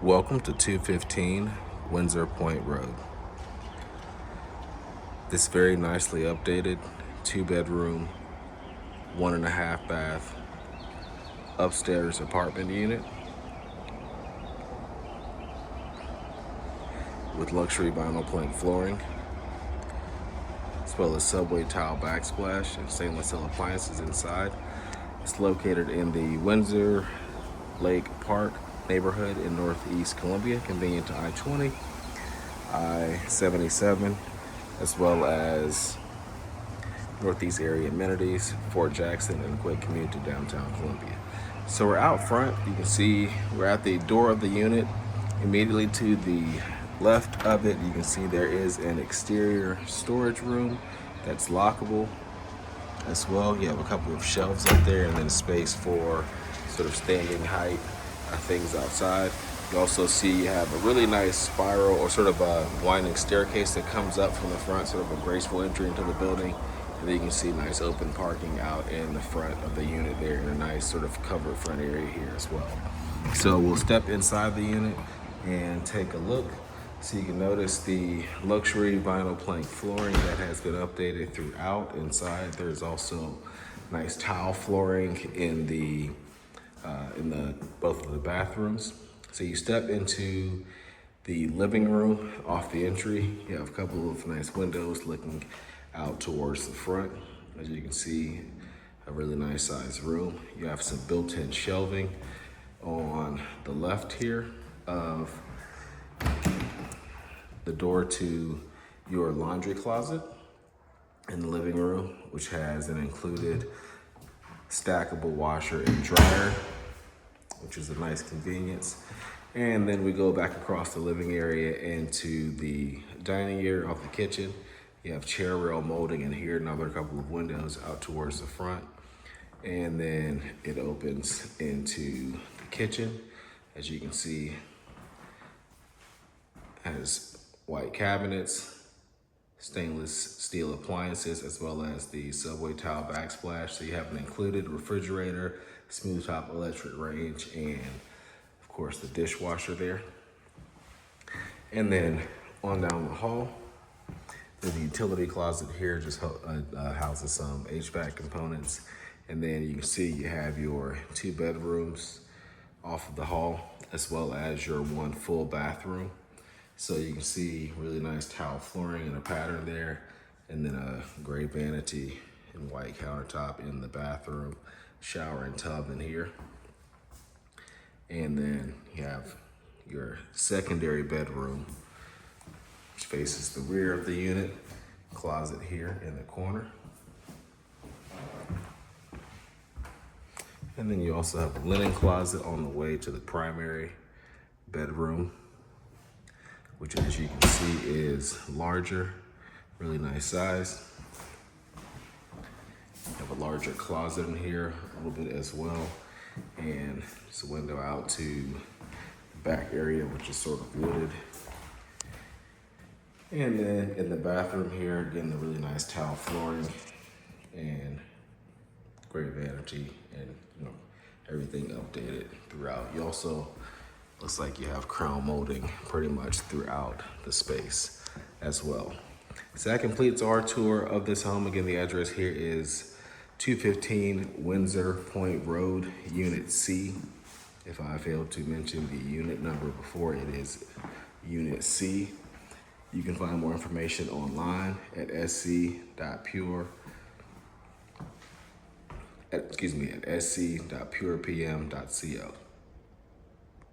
Welcome to 215 Windsor Point Road. This very nicely updated 2-bedroom, 1.5 bath upstairs apartment unit with luxury vinyl plank flooring, as well as subway tile backsplash and stainless steel appliances inside. It's located in the Windsor Lake Park neighborhood in Northeast Columbia, convenient to I-20, I-77, as well as Northeast area amenities, Fort Jackson, and a quick commute to downtown Columbia. So we're out front. You can see we're at the door of the unit. Immediately to the left of it, you can see there is an exterior storage room that's lockable as well. You have a couple of shelves up there and then space for sort of standing height things outside. You also see you have a really nice spiral or sort of a winding staircase that comes up from the front, sort of a graceful entry into the building. And then you can see nice open parking out in the front of the unit there in a nice sort of covered front area here as well. So we'll step inside the unit and take a look. So you can notice the luxury vinyl plank flooring that has been updated throughout. Inside there's also nice tile flooring in the both of the bathrooms. So you step into the living room off the entry. You have a couple of nice windows looking out towards the front. As you can see, a really nice sized room. You have some built-in shelving on the left here of the door to your laundry closet in the living room, which has an included stackable washer and dryer, which is a nice convenience. And then we go back across the living area into the dining area of the kitchen. You have chair rail molding in here, another couple of windows out towards the front. And then it opens into the kitchen. As you can see, has white cabinets, stainless steel appliances, as well as the subway tile backsplash. So you have an included refrigerator, smooth top electric range, and of course the dishwasher there. And then on down the hall, the utility closet here just houses some HVAC components. And then you can see you have your 2 bedrooms off of the hall, as well as your 1 full bathroom. So you can see really nice tile flooring and a pattern there, and then a gray vanity and white countertop in the bathroom, shower and tub in here. And then you have your secondary bedroom, which faces the rear of the unit, closet here in the corner. And then you also have a linen closet on the way to the primary bedroom, which, as you can see, is larger, really nice size. You have a larger closet in here a little bit as well, and it's a window out to the back area, which is sort of wooded. And then in the bathroom here, again, the really nice tile flooring and great vanity, and everything updated throughout. You also looks like you have crown molding pretty much throughout the space as well. So that completes our tour of this home. Again, the address here is 215 Windsor Point Road, Unit C. If I failed to mention the unit number before, it is Unit C. You can find more information online at sc.purepm.co.